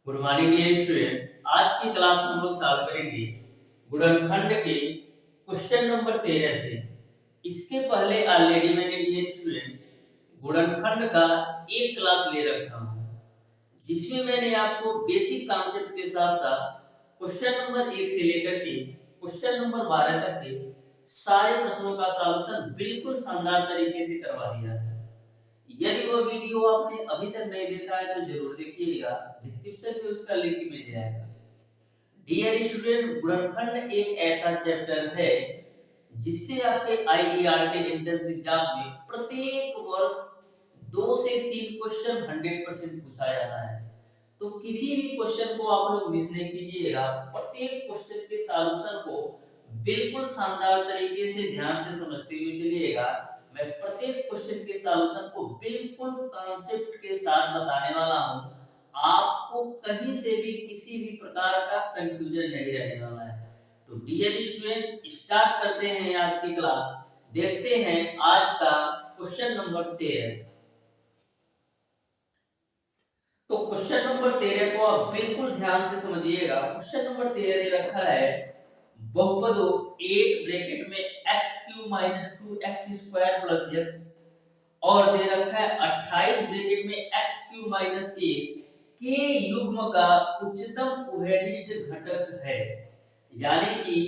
Good morning dear student. आज की class में हम लोग सॉल्व करेंगे गुणनखंड के क्वेश्चन नंबर 13 से। इसके पहले ऑलरेडी मैंने डियर स्टूडेंट गुणनखंड का एक क्लास ले रखा हूँ, जिसमें मैंने आपको बेसिक कॉन्सेप्ट के साथ साथ क्वेश्चन नंबर 1 से लेकर के क्वेश्चन नंबर 12 तक के सारे प्रश्नों का सॉल्यूशन बिल्कुल शानदार तरीके से करवा दिया है। यदि वो वीडियो आपने अभी तक नहीं देखा है तो जरूर देखिएगा, डिस्क्रिप्शन में उसका लिंक मिल जाएगा। डियर स्टूडेंट, गुणनखंड एक ऐसा चैप्टर है जिससे आपके आईईआरटी एंट्रेंस एग्जाम में प्रत्येक वर्ष 2 से 3 क्वेश्चन 100% पूछा जाता है। तो किसी भी क्वेश्चन को आप लोग मिस नहीं कीजिएगा। प्रत्येक क्वेश्चन के सॉल्यूशन को बिल्कुल शानदार तरीके से ध्यान से समझते हुए चलिएगा। मैं प्रत्येक क्वेश्चन के सॉल्यूशन को बिल्कुल कॉन्सेप्ट के साथ बताने वाला हूं। आपको कहीं से भी किसी भी प्रकार का कंफ्यूजन नहीं रहने वाला है। तो डियर स्टूडेंट, स्टार्ट करते हैं आज की क्लास। देखते हैं आज का क्वेश्चन नंबर 13। तो क्वेश्चन नंबर 13 को आप बिल्कुल ध्यान से समझिएगा। क्वेश्चन नंबर 13 दे रखा है बहुपदों 8 ब्रैकेट में x³ - 2x² + x और दे रखा है 28 ब्रैकेट में x³ - 1 के युग्म का उच्चतम उभयनिष्ठ घटक है। यानी कि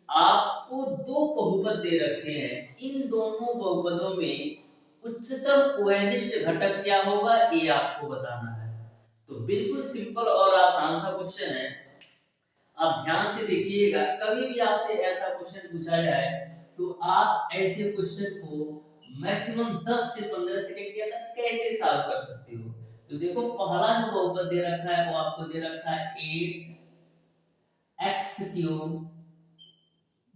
आपको दो बहुपद दे रखे हैं, इन दोनों बहुपदों में उच्चतम उभयनिष्ठ घटक क्या होगा ये आपको बताना है। तो बिल्कुल सिंपल और आसान सा क्वेश्चन है। आप ध्यान से देखिएगा, कभी भी आपसे ऐसा क्वेश्चन पूछा जाए तो आप ऐसे क्वेश्चन को मैक्सिमम 10 से 15 सेकंड के अंदर कैसे सॉल्व कर सकते हो। तो देखो, पहला जो बहुपद दे रखा है वो आपको दे रखा है 8x³ -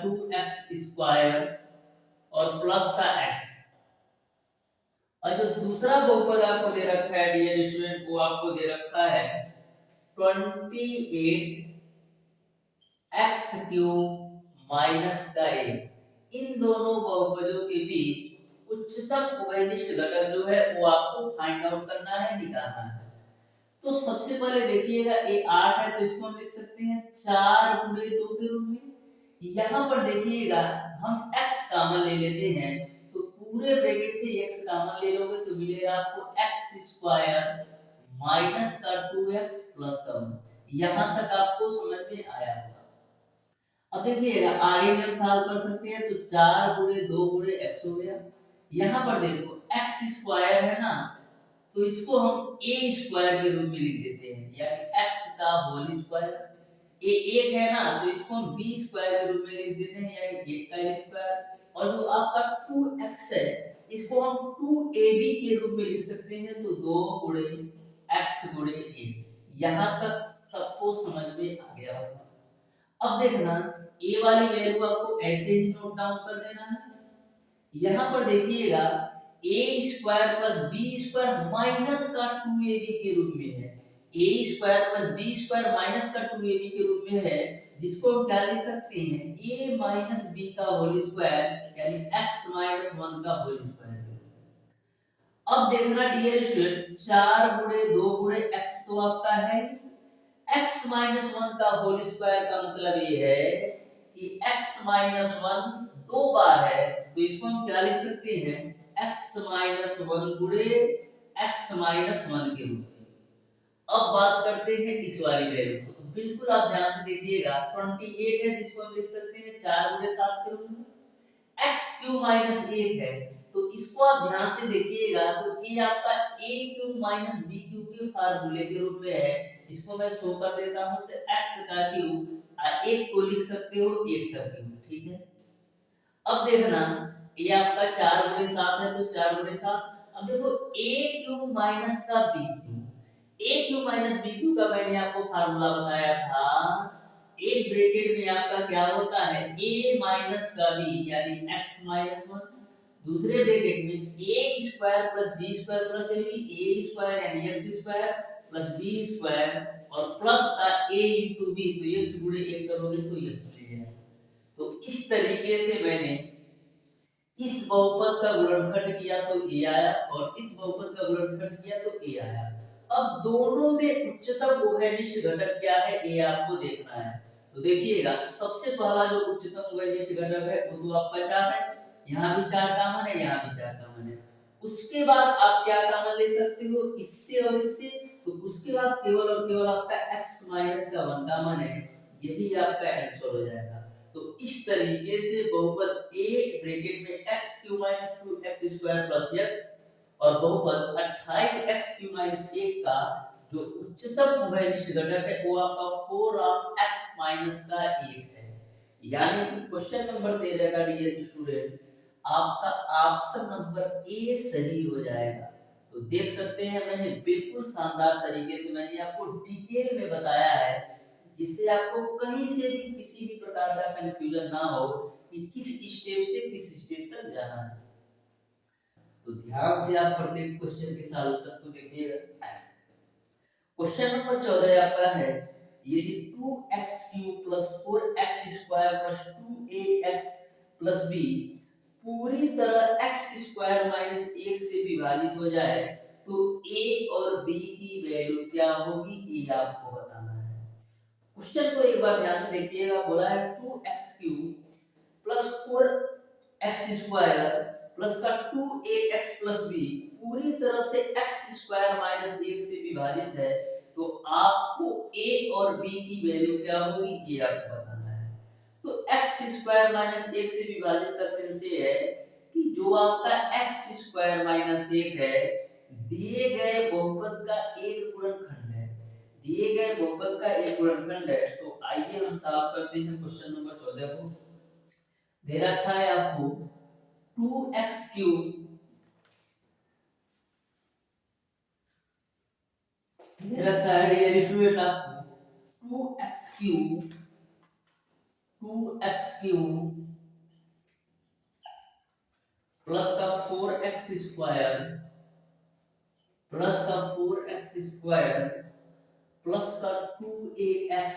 2x² और प्लस का x। और जो दूसरा बहुपद आपको दे रखा है डियर स्टूडेंट, वो आपको दे रखा है 28 x³ माइनस का 1। इन दोनों बहुपदों के बीच उच्चतम उभयनिष्ठ घटक जो है वो आपको फाइंड आउट करना है, निकालना है। तो सबसे पहले देखिएगा, ये 8 है तो इसको हम लिख सकते हैं 4 गुणे 2 के रूप में। यहाँ पर देखिएगा हम x कॉमन ले लेते हैं, तो पूरे ब्रैकेट से x कॉमन ले लोगे तो मिलेगा आपको x² माइनस का 2x प्लस का 1। यहाँ तक आपको समझ में आया होगा। अब देखिएगा आगे भी हम सॉल्व कर सकते हैं। तो 4 गुणे 2 गुणे x हो गया। यहाँ पर देखो x² है ना, तो इसको हम a² के रूप में लिख देते हैं, यानी x का होल स्क्वायर। ये 1 है ना, तो इसको हम b² के रूप में लिख देते हैं, यानी 1 का स्क्वायर। और जो आपका 2x है इसको हम 2ab के रूप में लिख सकते हैं, तो 2 गुणे x गुणे 1। यहाँ तक सबको समझ में आ गया होगा। अब देखना, a वाली वैल्यू आपको ऐसे ही नोट डाउन कर देना है। यहाँ पर देखिएगा a² प्लस b² माइनस का 2ab के रूप में है। a² प्लस b² माइनस का 2ab के रूप में है, जिसको हम क्या लिख सकते हैं, a माइनस b का होल स्क्वायर, यानी x माइनस 1 का होल स्क्वायर। अब देखना डियर स्टूडेंट, 4 गुणे 2 गुणे x तो आपका है, x माइनस 1 का होल स्क्वायर का मतलब ये है कि x माइनस 1 दो बार है, तो इसको हम क्या लिख सकते हैं, x माइनस 1 गुणे x माइनस 1 के रूप में। अब बात करते हैं इस वाली वैल्यू को, तो बिल्कुल आप ध्यान से देखिएगा 28 है, जिसको हम लिख सकते हैं 4 गुणे 7 के रूप में। x³ माइनस 1 है, तो इसको आप ध्यान से देखिएगा, तो ये आपका a³ माइनस b³ के फार्मूले के रूप में है। इसको मैं शो कर देता हूं, तो x का क्यूब 1 को लिख सकते हो 1 का क्यूब, ठीक है। अब देखना, ये आपका 4 गुणे 7 है, तो 4 गुणे 7। अब देखो a³ माइनस का b³, a³ माइनस b³ का मैंने आपको फार्मूला बताया था। एक ब्रैकेट में आपका क्या होता है, a माइनस का b, यानी x माइनस 1। दूसरे ब्रैकेट में a² plus b² plus ab, a² यानी x² प्लस b² और प्लस का a इंटू b, तो x गुणे 1 करोगे तो x मिलेगा। तो इस तरीके से मैंने इस बहुपद का गुणनखंड किया तो a आया, और इस बहुपद का गुणनखंड किया तो a आया। अब दोनों में उच्चतम उभयनिष्ठ घटक क्या है ये आपको देखना है। तो देखिएगा सबसे पहला जो उच्चतम उभयनिष्ठ घटक है वो तो आपका 4 है, यहाँ भी 4 कॉमन है, यहाँ भी 4 कॉमन है। उसके बाद आप क्या कॉमन ले सकते हो इससे और इससे, तो उसके बाद केवल और केवल आपका x माइनस का 1 कॉमन है, यही आपका आंसर हो जाएगा। तो इस तरीके से बहुपद a ब्रैकेट में x cube minus 2x square plus x और बहुपद 28x3 - 1 का जो उच्चतम उभयनिष्ठ घटक है वो आपका 4 x - का 1 है। यानी कि क्वेश्चन नंबर 13 का डियर स्टूडेंट आपका ऑप्शन नंबर ए सही हो जाएगा। तो देख सकते हैं मैंने बिल्कुल शानदार तरीके से मैंने आपको डिटेल में बताया है, जिससे आपको कहीं से भी किसी भी प्रकार का कंफ्यूजन ना हो कि किस स्टेप से किस स्टेप तक जाना है। तो ध्यान से आप प्रत्येक क्वेश्चन के सॉल्यूशन को देखिएगा। क्वेश्चन नंबर 14 आपका है यदि 2x³ + 4x² + 2ax + b पूरी तरह x² - 1 से विभाजित हो जाए तो a और b की वैल्यू क्या होगी ये आपको बताना है। क्वेश्चन को एक बार ध्यान से देखिएगा। बोला है 2x³ + 4x² प्लस का 2ax + b पूरी तरह से x² - 1 से विभाजित है, तो आपको a और b की वैल्यू क्या होगी ये आपको बताना है। तो x² - 1 से विभाजित का सेंस ये है कि जो आपका x² - 1 है दिए गए बहुपद का एक गुणनखंड है, दिए गए बहुपद का एक गुणनखंड है। तो आइए हम सॉल्व करते हैं क्वेश्चन नंबर 14 को। दे रखा है आपको 2x³ दे रखा है डियर स्टूडेंट आपको 2x³ प्लस का 4x² प्लस का 4x² प्लस का 2ax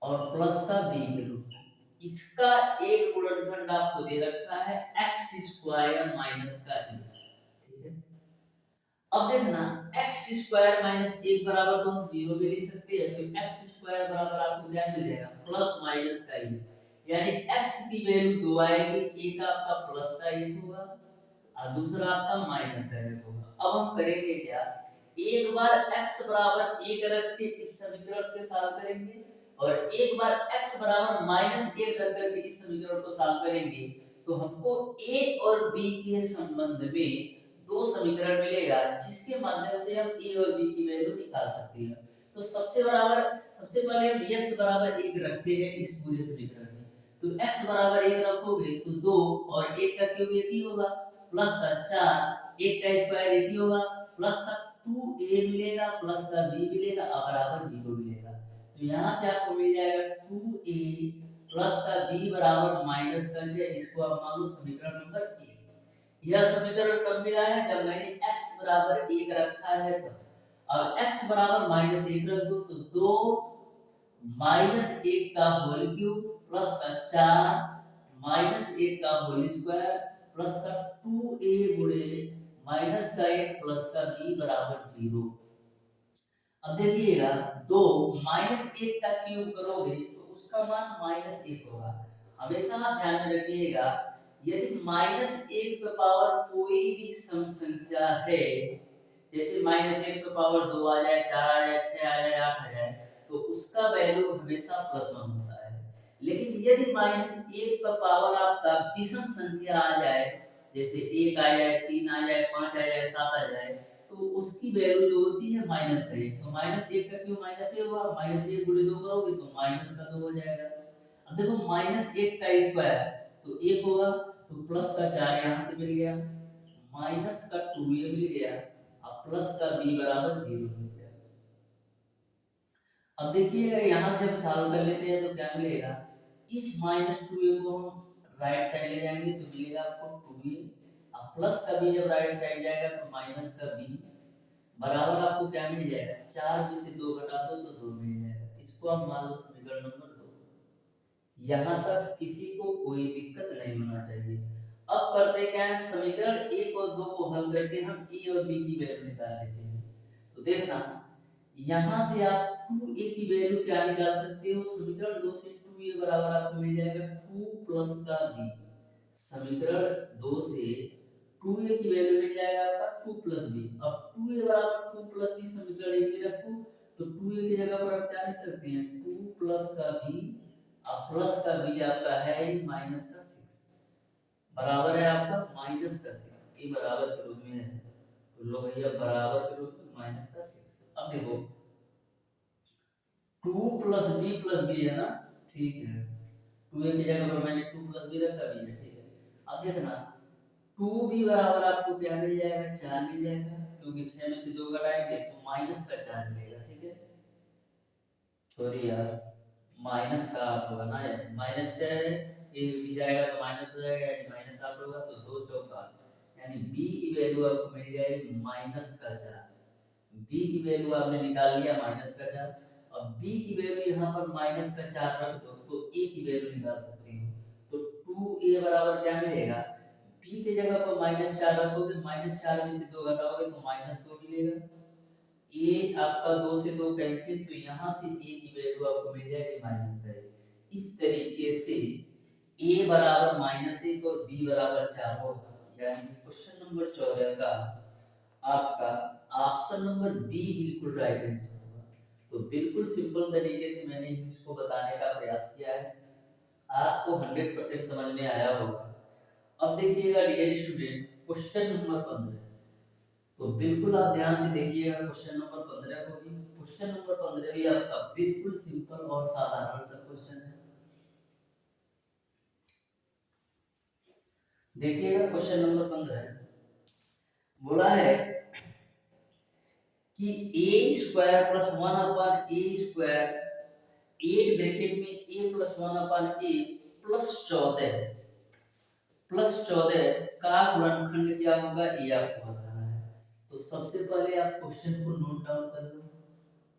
और प्लस का b के रूप इसका एक गुणनखंड आपको दे रखा है x² - का 1। ठीक है, अब देखना x² - 1 बराबर तो हम 0 भी ले सकते हैं, तो x² बराबर आपको क्या मिल जाएगा प्लस माइनस का 1, यानी x की वैल्यू 2 आएगी, एक आपका प्लस का 1 होगा और दूसरा आपका माइनस का 1 होगा। अब हम करेंगे क्या, एक बार x बराबर 1 रख के इस समीकरण के सॉल्व करेंगे और एक बार x बराबर -1 रख करके इस समीकरण को सॉल्व करेंगे, तो हमको a और b के संबंध में दो समीकरण मिलेगा जिसके माध्यम से हम a और b की वैल्यू निकाल सकते हैं। तो सबसे पहले हम x बराबर 1 रखते हैं इस पूरे समीकरण में। तो x बराबर 1 रखोगे तो 2 और 1 का क्यूब 1 ही होगा, प्लस का 4 1 का स्क्वायर 1 ही होगा, प्लस का 2a मिलेगा प्लस का b मिलेगा और बराबर 0 मिलेगा। तो यहाँ से आपको मिल जाएगा 2a प्लस का b बराबर माइनस का 6। इसको आप मान लो समीकरण नंबर 1। यह समीकरण कब मिला है जब मैंने x बराबर 1 रखा है तो। अब x बराबर -1 रख दो तो 2 -1 का होल क्यूब प्लस का 4 -1 का होल स्क्वायर प्लस का 2a गुणे माइनस का 1 प्लस का b बराबर 0। अब देखिएगा 2 -1 का क्यूब करोगे तो उसका मान -1 होगा। हमेशा आप ध्यान में रखिएगा यदि -1 पे पावर कोई भी सम संख्या है, जैसे -1 पे पावर 2 आ जाए 4 आ जाए 6 आ जाए 8 आ जाए, तो उसका वैल्यू हमेशा +1 होता है। लेकिन यदि -1 पे पावर आपका विषम संख्या आ जाए, जैसे 1 आ जाए 3 आ जाए 5 आ जाए 7 आ जाए, तो उसकी वैल्यू जो होती है -1। तो -1 का क्यों -1 हुआ, -1 गुणे 2 करोगे तो माइनस का 2 हो जाएगा। अब देखो -1 का स्क्वायर तो 1 होगा, तो प्लस का 4 यहाँ से मिल गया, माइनस का 2 ये मिल गया और प्लस का b बराबर 0 मिल गया। अब देखिएगा यहाँ से हम सॉल्व कर लेते हैं तो क्या मिलेगा, इस -2a को हम राइट साइड ले जाएंगे तो मिलेगा आपको 2a और प्लस का b जब राइट साइड जाएगा तो माइनस का b बराबर आपको क्या मिल जाएगा, 4 में से 2 घटा दो तो 2 मिल जाएगा। इसको हम मान लो समीकरण नंबर 2। यहाँ तक किसी को कोई दिक्कत नहीं होना चाहिए। अब करते क्या है, समीकरण एक और दो को हल करके हम ए और बी की वैल्यू निकाल लेते हैं। तो देखना, यहाँ से आप 2a की वैल्यू क्या निकाल सकते हो, समीकरण 2 से 2a बराबर आपको मिल जाएगा 2 प्लस का b। समीकरण 2 से 2a की वैल्यू मिल जाएगा आपका 2 प्लस b। अब 2a बराबर 2 प्लस b समीकरण 1 में रखो, तो 2a की जगह पर आप क्या लिख सकते हैं, 2 प्लस का b। अब प्लस का b आपका है माइनस का 6, बराबर है आपका माइनस का 6, ये बराबर के रूप में है। तो लो भैया बराबर के रूप में माइनस का 6। अब देखो 2 प्लस बी प्लस बी है ना, ठीक है, 2a की जगह पर मैंने 2 प्लस बी रखा भी है, ठीक है। अब देखना 2b बराबर आपको क्या मिल जाएगा, 4 मिल जाएगा, क्योंकि 6 में से 2 घटाएंगे तो माइनस का 4 मिलेगा, ठीक है। सॉरी यार, माइनस का 8 होगा ना यार, माइनस 6 है, ये भी जाएगा तो माइनस हो जाएगा, यानी माइनस 8 होगा, तो 2 चौका 8, यानी b की वैल्यू आपको मिल जाएगी माइनस का 4। b की वैल्यू आपने निकाल लिया माइनस का 4। अब b की वैल्यू यहाँ पर माइनस का 4 रख दो तो a की वैल्यू निकाल सकते हो। तो 2a बराबर क्या मिलेगा, b की जगह पर माइनस 4 रखोगे, माइनस 4 में से 2 घटाओगे तो माइनस 2 मिलेगा। a आपका 2 से 2 कैंसिल, तो यहाँ से a की वैल्यू आपको मिल जाएगी माइनस का 1। इस तरीके से a बराबर माइनस 1 और b बराबर 4 होगा, यानी क्वेश्चन नंबर 14 का आपका ऑप्शन नंबर बी बिल्कुल राइट आंसर होगा। तो बिल्कुल सिंपल तरीके से मैंने इसको बताने का प्रयास किया है, आपको 100% समझ में आया होगा। अब देखिएगा डियर स्टूडेंट, क्वेश्चन नंबर 15, तो बिल्कुल आप ध्यान से देखिएगा क्वेश्चन नंबर 15 को भी। क्वेश्चन नंबर 15 भी आपका बिल्कुल सिंपल और साधारण सा क्वेश्चन है। देखिएगा क्वेश्चन नंबर 15 बोला है कि ए स्क्वायर प्लस 1 अपॉन ए स्क्वायर, 8 ब्रैकेट में a plus 1 upon a plus 14 का गुणनखंड क्या होगा, ये आपको बताना है। तो सबसे पहले आप क्वेश्चन को नोट डाउन कर लो।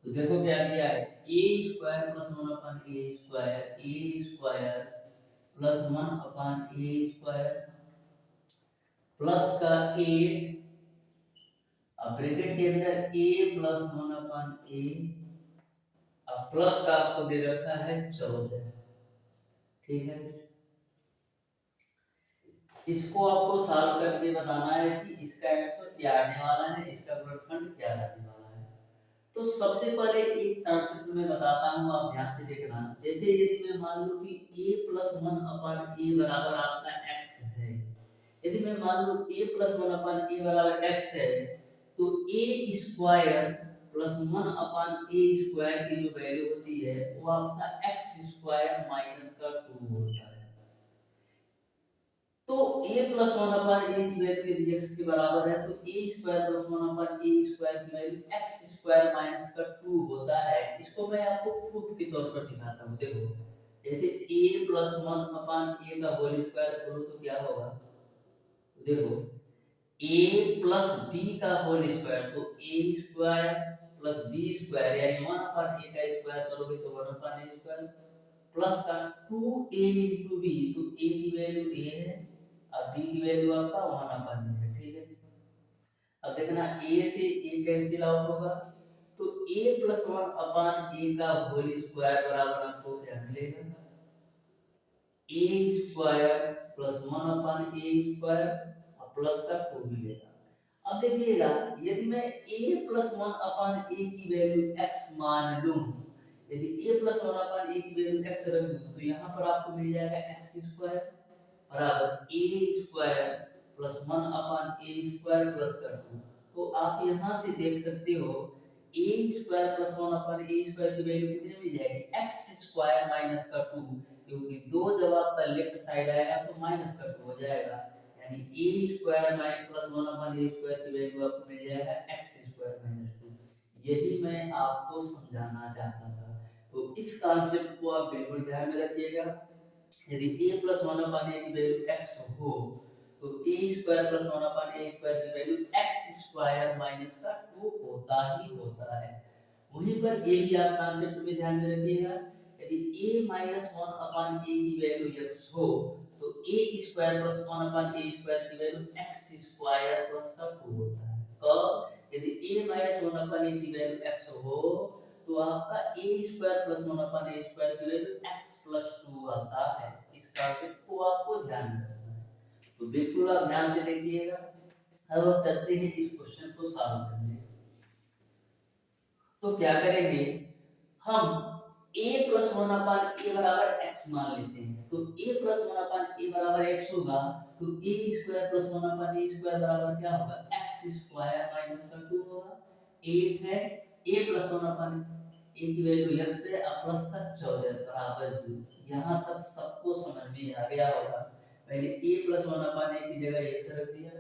तो देखो क्या दिया है, a square plus 1 upon a square plus 1 upon a square plus का 8, अब ब्रैकेट के अंदर a प्लस 1 अपॉन a, अब प्लस का आपको दे रखा है 14, ठीक है। इसको आपको सॉल्व करके बताना है कि इसका आंसर क्या आने वाला है, इसका गुणनखंड क्या आने वाला है। तो सबसे पहले एक कॉन्सेप्ट में बताता हूँ, आप ध्यान से देखना। जैसे यदि मैं मान लूं कि a प्लस 1 अपॉन a बराबर आपका x है, यदि मैं मान लूं a प्लस 1 अपॉन a बराबर x है, तो a square plus 1 upon a square की जो वैल्यू होती है वो आपका x स्क्वायर माइनस का 2 होता है। तो a प्लस 1 अपॉन a की वैल्यू यदि x के बराबर है, तो a square plus 1 upon a square की वैल्यू x स्क्वायर माइनस का 2 होता है। इसको मैं आपको प्रूफ के तौर पर दिखाता हूँ। देखो जैसे a प्लस 1 अपॉन a का होल स्क्वायर करो तो क्या होगा, तो देखो a प्लस b का होल स्क्वायर, तो a square plus b square, यानी 1 अपॉन a का स्क्वायर करोगे तो 1 अपॉन a स्क्वायर प्लस का 2a into b, तो a की वैल्यू a है, अब b की वैल्यू आपका 1 अपॉन b है, ठीक है। अब देखना a से a कैंसिल आउट होगा, तो a प्लस 1 अपॉन a का होल स्क्वायर बराबर आपको क्या मिलेगा, a square plus 1 upon a square और प्लस का 2 मिलेगा। अब देखिएगा यदि मैं a प्लस 1 अपॉन a की वैल्यू x मान लूं, यदि a प्लस 1 अपॉन a की वैल्यू x रख दूं, तो यहाँ पर आपको मिल जाएगा x स्क्वायर बराबर a square plus 1 upon a square plus का 2। तो आप यहाँ से देख सकते हो a square plus 1 upon a square की वैल्यू कितनी मिल जाएगी, x स्क्वायर माइनस का 2, क्योंकि 2 जब आपका लेफ्ट साइड आएगा तो माइनस का 2 हो जाएगा, यानी a square minus plus 1 upon a square की वैल्यू आपको मिल जाएगा x स्क्वायर माइनस 2। यही मैं आपको समझाना चाहता था। तो इस कॉन्सेप्ट को आप बिल्कुल ध्यान में रखिएगा। यदि a प्लस 1 अपॉन a की वैल्यू x हो, तो a square plus 1 upon a square की वैल्यू x स्क्वायर माइनस का 2 होता ही होता है। वहीं पर ये भी आप कॉन्सेप्ट में ध्यान में रखिएगा, यदि a माइनस 1 अपॉन a की वैल्यू x हो, तो ए स्क्वायर प्लस 1 अपन ए स्क्वायर की वैल्यू एक्स स्क्वायर प्लस का 2 होता है। कब? यदि a माइनस 1 अपन ए की वैल्यू x हो तो आपका ए स्क्वायर प्लस 1 अपन ए स्क्वायर की वैल्यू x प्लस 2 आता है। इस कॉन्सेप्ट को आपको ध्यान में रखना है, तो बिल्कुल आप ध्यान से देखिएगा। अब हम चलते हैं इस क्वेश्चन को सॉल्व करने। तो क्या करेंगे हम a प्लस 1 अपान a बराबर x मान लेते हैं। तो a प्लस 1 अपान a बराबर x होगा, तो a square plus 1 upon a square बराबर क्या होगा? x स्क्वायर माइनस का 2 होगा। 8 है, a प्लस 1 अपान a की वैल्यू x है, अब प्लस का 14 बराबर 0। यहाँ तक सबको समझ में आ गया होगा। मैंने a प्लस 1 अपान a की जगह x रख दिया,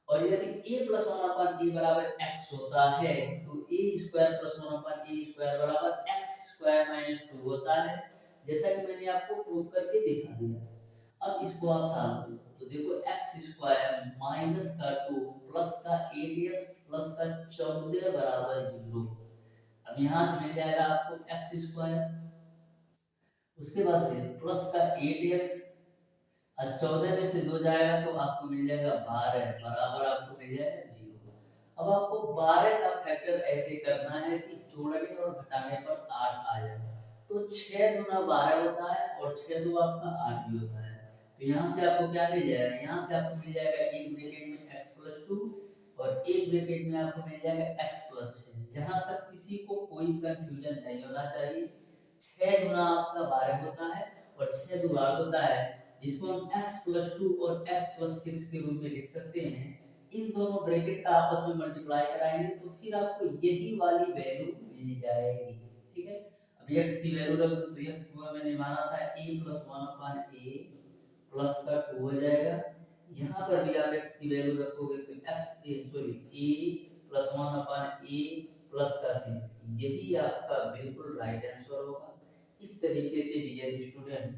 और यदि a प्लस 1 अपान a बराबर x होता है तो a square plus 1 upon a square बराबर x स्क्वायर माइनस 2 होता है, जैसा कि मैंने आपको प्रूव करके दिखा दिया। अब इसको आप सॉल्व करो तो देखो x स्क्वायर माइनस का 2 प्लस का 8x प्लस का 14 बराबर 0। अब यहाँ से मिल जाएगा आपको x स्क्वायर, उसके बाद से प्लस का 8x और 14 में से 2 जाएगा तो आपको मिल जाएगा 12 बराबर आपको मिल जाएगा 0। अब आपको 12 का फैक्टर ऐसे करना है कि जोड़ने और घटाने पर 8 आ जाए। तो 6 दूना 12 होता है और 6 दो आपका 8 भी होता है। तो यहाँ से आपको क्या मिल जाएगा? यहाँ से आपको मिल जाएगा एक ब्रैकेट में x प्लस 2 और एक ब्रैकेट में आपको मिल जाएगा x प्लस 6। यहाँ तक किसी को कोई कंफ्यूजन नहीं होना चाहिए। 6 गुना आपका 12 होता है और 6 दो 8 होता है, जिसको हम x प्लस 2 और x प्लस 6 के रूप में लिख सकते हैं। इन दोनों ब्रैकेट का आपस में मल्टीप्लाई कराएंगे तो फिर आपको यही वाली वैल्यू मिल जाएगी। ठीक है, अब x की वैल्यू रख दो, तो x को मैंने माना था a plus 1 upon a plus का 2 हो जाएगा। यहाँ पर भी आप x की वैल्यू रखोगे तो a plus 1 upon a plus का 6, यही आपका बिल्कुल राइट आंसर होगा। इस तरीके से डियर स्टूडेंट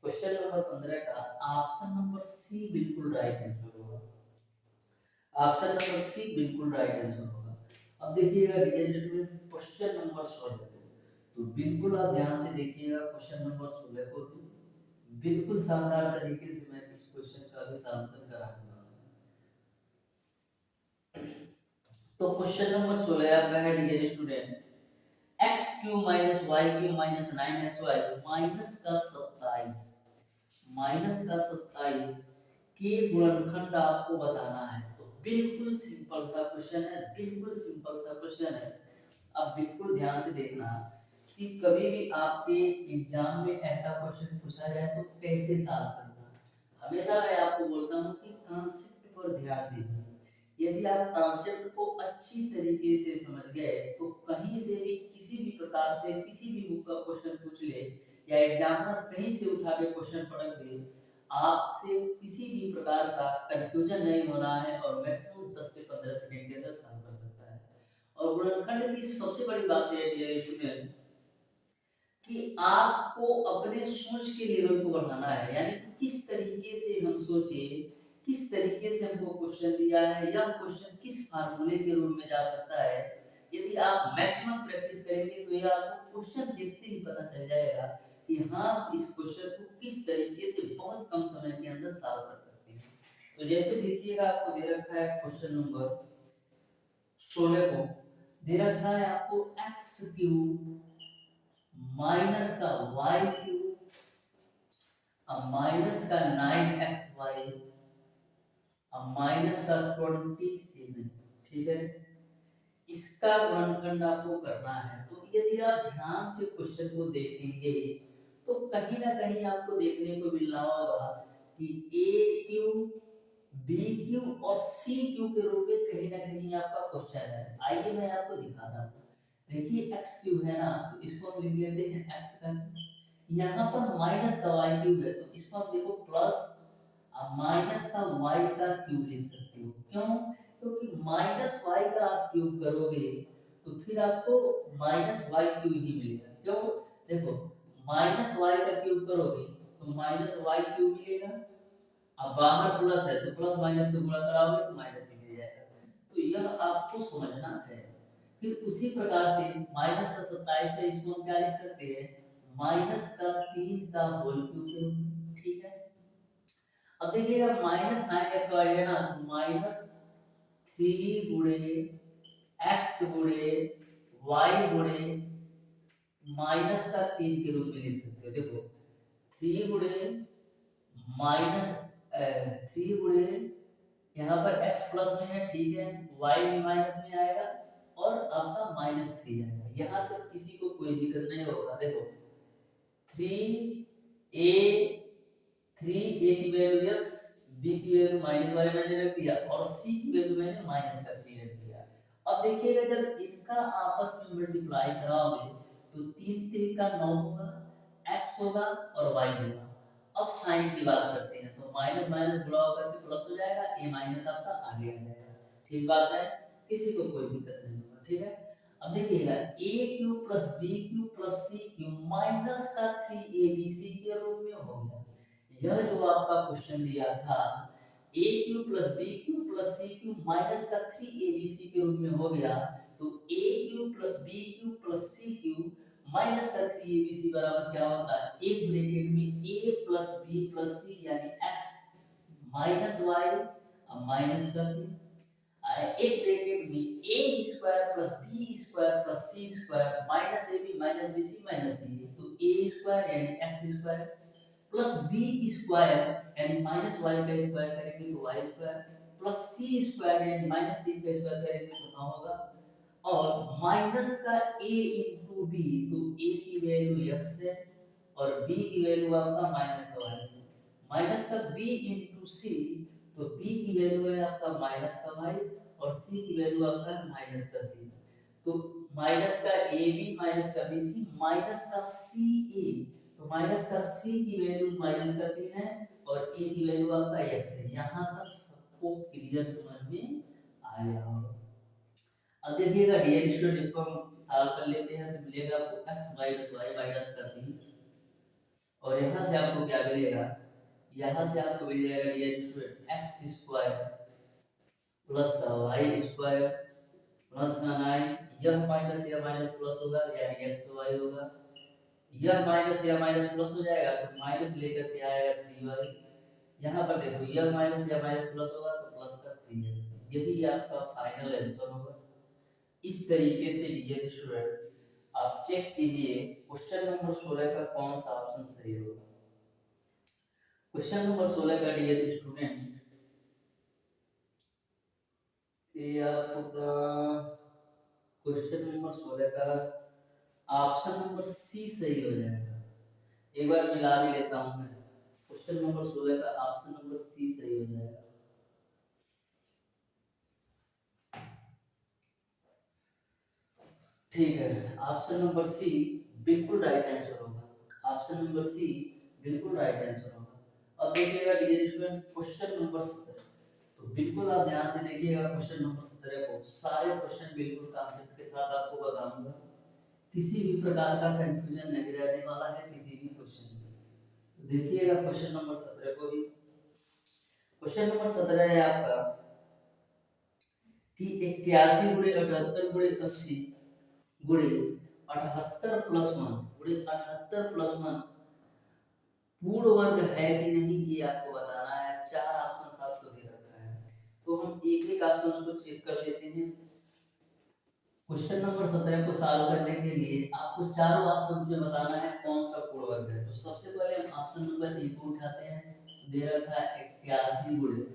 क्वेश्चन नंबर 15 का ऑप्शन नंबर सी बिल्कुल राइट आंसर होगा। ऑप्शन नंबर सी बिल्कुल राइट आंसर होगा। अब देखिएगा डियर स्टूडेंट क्वेश्चन नंबर 16 को, तो बिल्कुल आप ध्यान से देखिएगा क्वेश्चन नंबर 16 को। तो बिल्कुल शानदार तरीके से मैं इस क्वेश्चन का भी सॉल्यूशन कराऊंगा। तो क्वेश्चन नंबर 16 आपका है dear student, x cube minus y cube minus 9xy minus का 27 के गुणनखंड आपको बताना है। तो बिल्कुल सिंपल सा क्वेश्चन है, बिल्कुल सिंपल सा क्वेश्चन है। अब बिल्कुल ध्यान से देखना कि कभी भी आपके एग्जाम में ऐसा क्वेश्चन पूछा जाए तो कैसे सॉल्व करना। हमेशा मैं आपको बोलता हूँ कि कॉन्सेप्ट पर ध्यान दीजिए। यदि आप कॉन्सेप्ट को अच्छी तरीके से समझ गए तो कहीं से भी किसी भी प्रकार से किसी भी बुक का क्वेश्चन पूछ ले या एग्जामिनर कहीं से उठा के क्वेश्चन पढ़ दे, आपसे किसी भी प्रकार का कंफ्यूजन नहीं होना है और मैक्सिमम 10 से 15 सेकंड के अंदर सॉल्व कर सकता है। और गुणनखंड की सबसे बड़ी बात यह है स्टूडेंट कि आपको अपने सोच के लेवल को बढ़ाना है, यानी कि किस तरीके से हम सोचे, किस तरीके से हमको क्वेश्चन दिया है या क्वेश्चन किस फार्मूले के रूप में जा सकता है। यदि आप मैक्सिमम प्रैक्टिस करेंगे तो ये आपको क्वेश्चन देखते ही पता चल जाएगा कि हाँ इस क्वेश्चन को किस तरीके से बहुत कम समय के अंदर सॉल्व कर सकते हैं। तो जैसे देखिएगा आपको दे रखा है क्वेश्चन नंबर 16 को, दे रखा है आपको एक्स क्यूब माइनस का वाई क्यूब अब माइनस का 9xy अब माइनस का 27। ठीक है, इसका गुणनखंड आपको करना है। तो यदि आप ध्यान से क्वेश्चन को देखेंगे तो कहीं ना कहीं आपको देखने को मिल रहा होगा कि ए क्यूब बी क्यूब और सी क्यूब के रूप में कहीं ना कहीं आपका क्वेश्चन है। आइए मैं आपको दिखाता हूँ। देखिए एक्स क्यूब है ना, तो इसको हम लिख लेते हैं एक्स का, यहाँ पर माइनस का वाई क्यूब है तो इसको आप देखो प्लस माइनस का वाई का क्यूब लिख सकते हो। क्यों? क्योंकि माइनस वाई का आप क्यूब करोगे तो फिर आपको माइनस वाई क्यूब ही मिलेगा। क्यों? देखो माइनस वाई का क्यूब करोगे तो माइनस वाई क्यूब मिलेगा, अब बाहर प्लस है तो प्लस माइनस का गुणा कराओगे तो माइनस ही मिल जाएगा। तो यह आपको समझना है। फिर उसी प्रकार से माइनस का 27 है, इसको हम क्या लिख सकते हैं? माइनस का 3 का होल क्यूब। ठीक है, अब देखिएगा माइनस 9xy है ना, माइनस 3 गुणे x गुणे y गुणे माइनस का 3 के रूप में लिख सकते हो। देखो 3 गुणे माइनस 3 गुणे यहाँ पर x प्लस में है, ठीक है, y भी माइनस में आएगा और आपका -3 आएगा। यहाँ तक किसी को कोई दिक्कत नहीं होगा। देखो 3a 3a की वैल्यू x, b की वैल्यू -y मैंने रख दिया और c की वैल्यू मैंने -3 रख दिया। अब देखिएगा जब इनका आपस में मल्टीप्लाई कराओगे तो 3 3 का 9 होगा, x होगा और y होगा। अब साइन की बात करते हैं तो माइनस माइनस गुणा होकर के प्लस हो जाएगा, a माइनस आपका आगे आ जाएगा। ठीक बात है, किसी को कोई दिक्कत नहीं होगा। ठीक है, अब देखिएगा a cube plus b cube plus c cube minus का 3abc के रूप में हो गया। यह जो आपका क्वेश्चन दिया था a cube plus b cube plus c cube minus का 3abc के रूप में हो गया, तो a cube plus b cube plus c cube minus का 3abc बराबर क्या होता है, एक ब्रैकेट में a plus b plus c यानी x माइनस y माइनस का 3, एक ब्रैकेट में a square plus b square plus c square minus ab minus bc minus c, तो a स्क्वायर यानी x square plus b square यानी minus y का square करेंगे तो y square plus c square यानी माइनस 3 का square करेंगे तो 9 होगा और माइनस का a इंटू बी, तो a की वैल्यू x है और b की वैल्यू आपका माइनस का y है, माइनस का b इंटू सी, तो b की वैल्यू है आपका माइनस का y और c की वैल्यू आपका माइनस का c, तो माइनस का ए बी माइनस का बी सी माइनस का सी ए, तो माइनस का c की वैल्यू माइनस का 3 है और a की वैल्यू आपका x है। यहाँ तक सबको क्लियर समझ में आया होगा। अब देखिएगा डियर स्टूडेंट, इसको हम सॉल्व कर लेते हैं तो मिलेगा आपको x माइनस y माइनस का 3 और यहाँ से आपको क्या मिलेगा, यहाँ से आपको मिल जाएगा dear student x square plus का y स्क्वायर प्लस का 9, यह माइनस प्लस होगा यानी xy होगा, यह माइनस या माइनस प्लस हो जाएगा तो माइनस लेकर के आएगा 3y, यहाँ पर देखो यह माइनस या माइनस प्लस होगा तो प्लस का 3x, यही आपका फाइनल आंसर होगा। इस तरीके से डियर स्टूडेंट आप चेक कीजिए क्वेश्चन नंबर 16 का कौन सा ऑप्शन सही होगा। क्वेश्चन नंबर 16 का डियर स्टूडेंट ये आपका क्वेश्चन नंबर 16 का ऑप्शन नंबर सी सही हो जाएगा। एक बार मिला भी लेता हूं मैं, क्वेश्चन नंबर 16 का ऑप्शन नंबर सी सही हो जाएगा। ठीक है, ऑप्शन नंबर सी बिल्कुल राइट आंसर होगा। ऑप्शन नंबर सी बिल्कुल राइट आंसर होगा। अब देखिएगा डियर स्टूडेंट क्वेश्चन नंबर 17, तो बिल्कुल आप ध्यान से देखिएगा क्वेश्चन नंबर 17 को, सारे क्वेश्चन बिल्कुल कॉन्सेप्ट के साथ आपको बताऊंगा, किसी भी प्रकार का कंफ्यूजन नहीं रहने वाला है किसी भी क्वेश्चन में। तो देखिएगा क्वेश्चन नंबर 17 को भी। क्वेश्चन नंबर 17 है आपका कि 81 गुणे 78 गुणे 80 गुणे 78 प्लस 1 गुणे 78 प्लस 1 पूर्ण वर्ग है कि नहीं ये आपको बताना है। चार ऑप्शन आपको दे रखा है तो हम एक एक ऑप्शन को चेक कर लेते हैं। क्वेश्चन नंबर 17 को सॉल्व करने के लिए आपको चारों ऑप्शंस में बताना है कौन सा पूर्ण वर्ग है। तो सबसे पहले हम ऑप्शन नंबर ए को उठाते हैं, दे रखा है 81 गुणे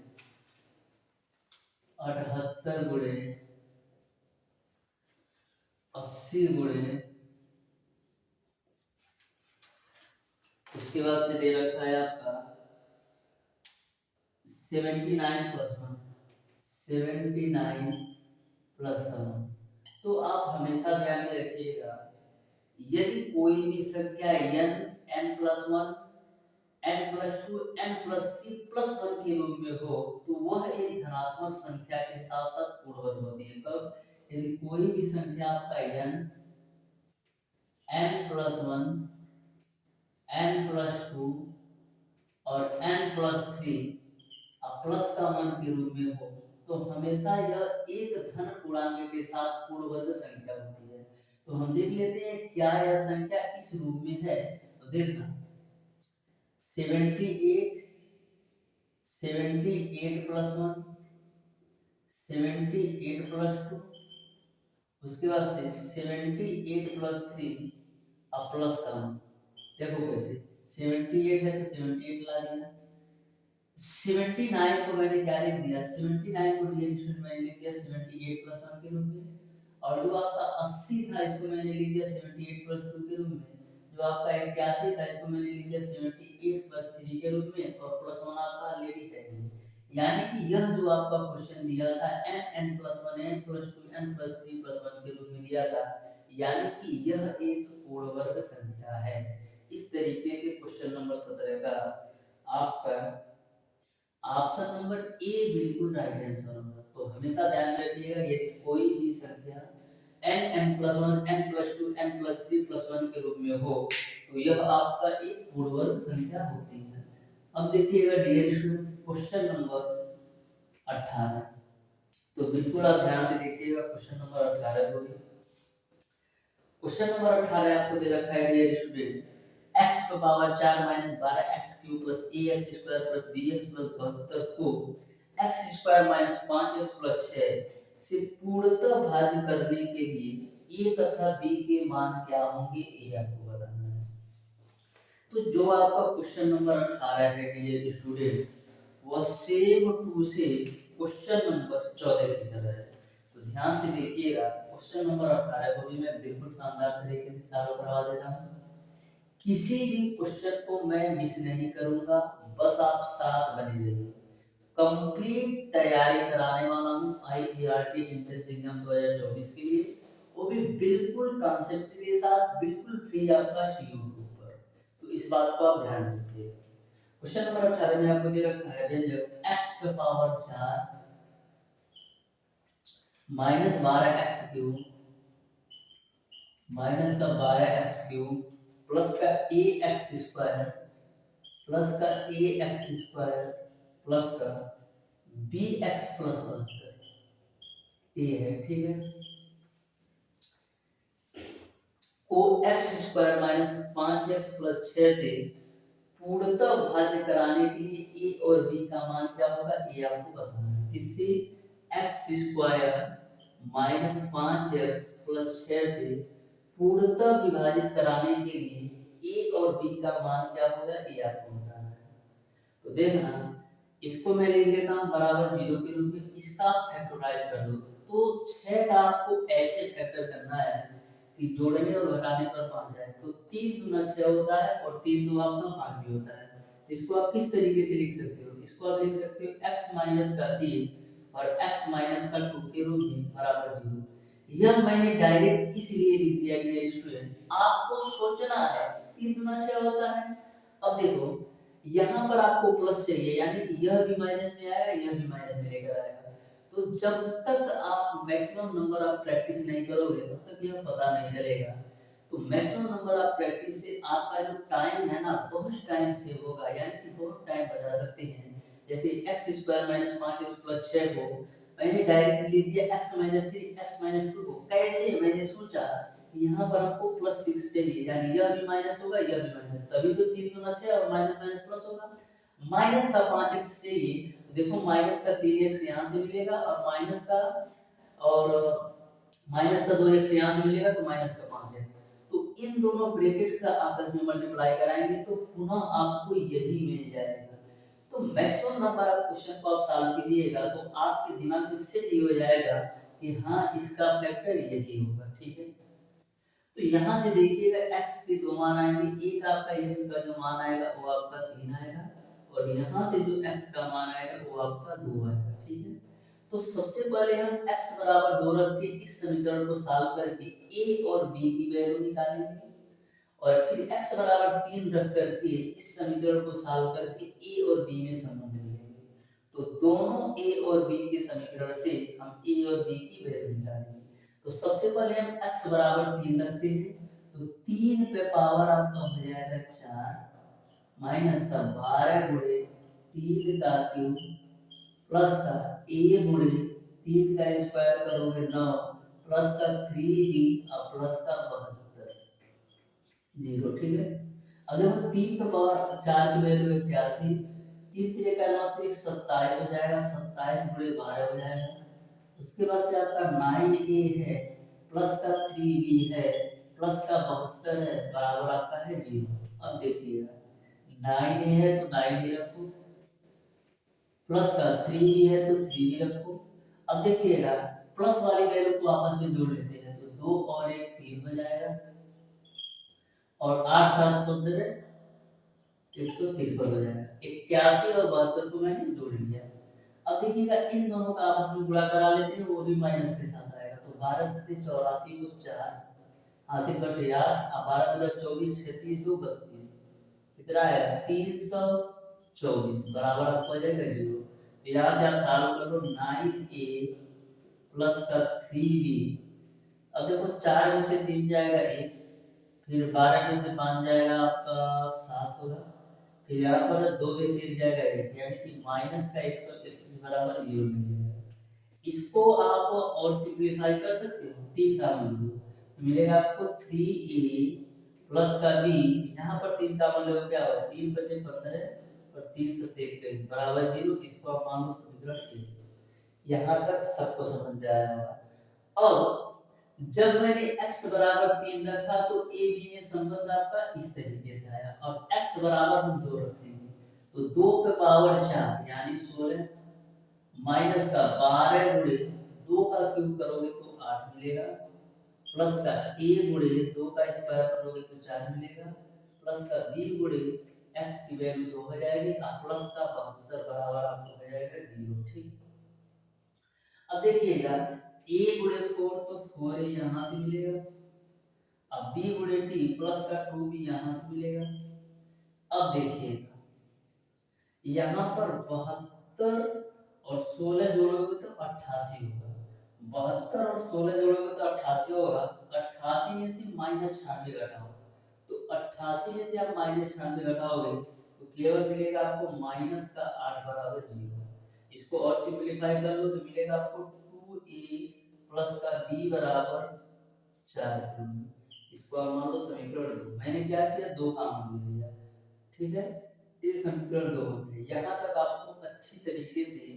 78 गुणे 80 गुणे, उसके बाद से दे रखा है आपका 79 प्लस 1 79 प्लस का 1। तो आप हमेशा ध्यान में रखिएगा यदि कोई भी संख्या n n plus 1 n plus 2 n plus 3 plus 1 के रूप में हो तो वह एक धनात्मक संख्या के साथ साथ पूर्णवर्ग होती है। कब, यदि कोई भी संख्या आपका n n plus 1 n plus 2 और n प्लस 3 प्लस का मान के रूप में हो तो हमेशा यह एक धन पूर्णांक के साथ पूर्ण वर्ग संख्या होती है। तो हम देख लेते हैं क्या यह संख्या इस रूप में है। तो देखना 78 78+1, 78+2, उसके बाद से 78+3, अब प्लस करना। देखो कैसे, 78 है तो 78 ला दिया, 79 को मैंने क्या लिख दिया, 79 को डिवीजन मैंने लिख दिया 78+1 के रूप में, और जो आपका 80 था इसको मैंने लिख दिया 78+2 के रूप में, जो आपका 81 था इसको मैंने लिख दिया 78+3 के रूप में, और +1 आपका ऑलरेडी है। यानी कि यह जो आपका क्वेश्चन दिया था n+1 n+2 n+3+1 के रूप में दिया था, यानी कि यह एक पूर्ण वर्ग संख्या है। इस तरीके से क्वेश्चन नंबर 17 का आपका ऑप्शन नंबर ए बिल्कुल राइट आंसर होगा। तो हमेशा ध्यान रखिएगा, यदि कोई भी संख्या n n+1 n+2 n+3+1 के रूप में हो तो यह आपका एक पूर्ण वर्ग संख्या होती है। अब देखिएगा डियर स्टूडेंट क्वेश्चन नंबर 18, तो बिल्कुल आप ध्यान से देखिएगा क्वेश्चन नंबर 18 को। क्वेश्चन नंबर 18 आपको दे रखा है डियर स्टूडेंट, x का power 4 minus 12 x cube plus ax square plus bx plus 72 को x square minus 5x plus 6 से पूर्णतः भाज्य करने के लिए a तथा b के मान क्या होंगे, ये आपको बताना है। तो जो आपका क्वेश्चन नंबर 18 है डियर स्टूडेंट, वह सेम टू से क्वेश्चन नंबर 14 की तरह है। तो ध्यान से देखिएगा, क्वेश्चन नंबर 18 को भी मैं बिल्कुल शानदार तरीके से सॉल्व करवा देता हूँ। किसी भी क्वेश्चन को मैं मिस नहीं करूंगा, बस आप साथ बने रहिए। कंप्लीट तैयारी कराने वाला हूँ IERT एंट्रेंस एग्जाम 2024 के लिए, वो भी बिल्कुल कॉन्सेप्ट के साथ, बिल्कुल फ्री आपका यूट्यूब पर। तो इस बात को आप ध्यान रखिए। क्वेश्चन नंबर 18 में आपको दे रखा है व्यंजक x का power 4 minus 12x cube minus का 12x क्यूब प्लस का ax स्क्वायर प्लस का ax स्क्वायर प्लस का bx प्लस 72 ये है, ठीक है। को x square minus 5x plus 6 से पूर्णतः भाज्य कराने के लिए a और b का मान क्या होगा, ये आपको बताना है। इससे x square minus 5x plus 6 से पूर्णतः विभाजित कराने के लिए a और b का मान क्या होगा, ये आपको बताना है। तो देखना, इसको मैं लिख देता हूँ बराबर 0 के रूप में, इसका फैक्टराइज कर दो। तो 6 का आपको ऐसे फैक्टर करना है कि जोड़ने और घटाने पर 5 जाए। तो 3 दूना 6 होता है और 3 दो आपका 5 भी होता है। तो इसको आप किस तरीके से लिख सकते हो, इसको आप लिख सकते हो x माइनस का 3 और x माइनस का 2 के रूप में बराबर 0। यह मैंने डायरेक्ट इसलिए लिख दिया कि स्टूडेंट आपको सोचना है, 3 दूना 6 होता है। अब देखो यहाँ पर आपको प्लस चाहिए, यानी कि यह भी माइनस में आएगा, यह भी माइनस में लेकर आएगा। तो जब तक आप मैक्सिमम नंबर आप प्रैक्टिस नहीं करोगे तब तक यह पता नहीं चलेगा। तो मैक्सिमम नंबर आप प्रैक्टिस से आपका जो टाइम है ना, बहुत टाइम सेव होगा, यानी कि बहुत टाइम बचा सकते हैं। जैसे x square minus 5x plus 6 को मैंने डायरेक्ट लिख दिया x माइनस 3 x माइनस 2 को। कैसे, मैंने सोचा यहाँ पर आपको प्लस 6 चाहिए, यानी यह भी माइनस होगा, यह भी माइनस, तभी तो 3 दूना 6 और माइनस माइनस प्लस होगा। माइनस का 5x चाहिए, देखो माइनस का 3x यहाँ से मिलेगा और माइनस का और माइनस का 2x यहाँ से मिलेगा, तो माइनस का 5x। तो इन दोनों ब्रैकेट का आपस में मल्टीप्लाई कराएंगे तो पुनः आपको यही मिल जाएगा। तो मैक्सिमम नंबर ऑफ क्वेश्चन को आप सॉल्व कीजिएगा तो आपके दिमाग में सेट ही हो जाएगा कि हाँ इसका फैक्टर यही होगा, ठीक है। तो यहाँ से देखिएगा x के दो मान आएंगे, एक आपका x का जो मान आएगा वो आपका 3 आएगा और यहाँ से जो x का मान आएगा वो आपका 2 आएगा, ठीक है। तो सबसे पहले हम x बराबर 2 रख के इस समीकरण को सॉल्व करके a और b की वैल्यू निकालेंगे और फिर x बराबर 3 रख करके इस समीकरण को सॉल्व करके a और b में संबंध लिखेंगे। तो दोनों a और b के समीकरण से हम a और b की वैल्यू निकालेंगे। तो सबसे पहले हम x बराबर 3 रखते हैं, तो 3 पे पावर आपका हो जाएगा 4 माइनस का 12 गुणे 3 का क्यूब प्लस का a गुणे 3 का स्क्वायर करोगे 9 प्लस का 3b और प्लस का 72 0, ठीक है। अब देखो 3 का पावर 4 की वैल्यू 81, तीन तिरे का 9 27 हो जाएगा, 27 गुणे 12 हो जाएगा। उसके बाद से आपका 9a है प्लस का 3b है प्लस का 72 है बराबर आपका है 0। अब देखिएगा 9a है तो 9a रखो, प्लस का 3b है तो 3b रखो। अब देखिएगा प्लस वाली वैल्यू को आपस में जोड़ लेते हैं तो 2 और 1 3 हो जाएगा और 8 7 15 153 हो जाएगा। 81 और 72 को मैंने जोड़ लिया। अब देखिएगा इन दोनों का आपस में गुणा करा लेते हैं, वो भी माइनस के साथ आएगा तो 12 से 84 को 4 हासिल करके 8 अब 12 दूना 24 36 2 32 कितना आएगा 324 बराबर आपको आ जाएगा 0। तो यहाँ से आप सॉल्व कर लो 9a प्लस का 3b। अब देखो 4 में से 3 जाएगा 1, फिर 12 में से 5 जाएगा आपका 7 होगा, फिर यहाँ पर 2 में से 1 जाएगा 1 यानी कि माइनस का 131 बराबर 0 मिल जाएगा। इसको आप और सिंपलीफाई कर सकते हो, 3 का मान लो तो मिलेगा आपको 3a प्लस का b, यहाँ पर 3 का मान लो क्या होगा 3 बचे 15 और 3 7 21 बराबर 0। इसको आप मान लो समीकरण 1। यहाँ तक सबको समझ में आया होगा। अब जब मैंने x बराबर 3 रखा तो a b में संबंध आपका इस तरीके से आया। अब x बराबर हम 2 रखेंगे तो 2 पे पावर 4 यानी 16 माइनस का 12 गुणे 2 का क्यूब करोगे तो 8 मिलेगा, प्लस का a गुणे 2 का स्क्वायर करोगे तो 4 मिलेगा, प्लस का b गुणे x की वैल्यू 2 हो जाएगी और प्लस का 72 बराबर आपको हो जाएगा 0। ठीक, अब देखिएगा a गुणे 4 तो 4 यहाँ से मिलेगा, अब b गुणे t प्लस का 2b यहाँ से मिलेगा। अब देखिएगा यहाँ पर 72 और 16 जोड़ोगे तो 88 होगा, 72 और 16 जोड़ोगे तो 88 होगा। 88 में से माइनस 96 घटाओ तो 88 में से आप माइनस 96 घटाओगे तो केवल मिलेगा आपको माइनस का 8 बराबर 0। इसको और सिंपलीफाई कर लो तो मिलेगा आपको 2a प्लस का b बराबर 4। इसको आप मान लो समीकरण 2। मैंने क्या किया 2 का मान लिया, ठीक है, ये समीकरण 2 हो गया। यहाँ तक आपको अच्छी तरीके से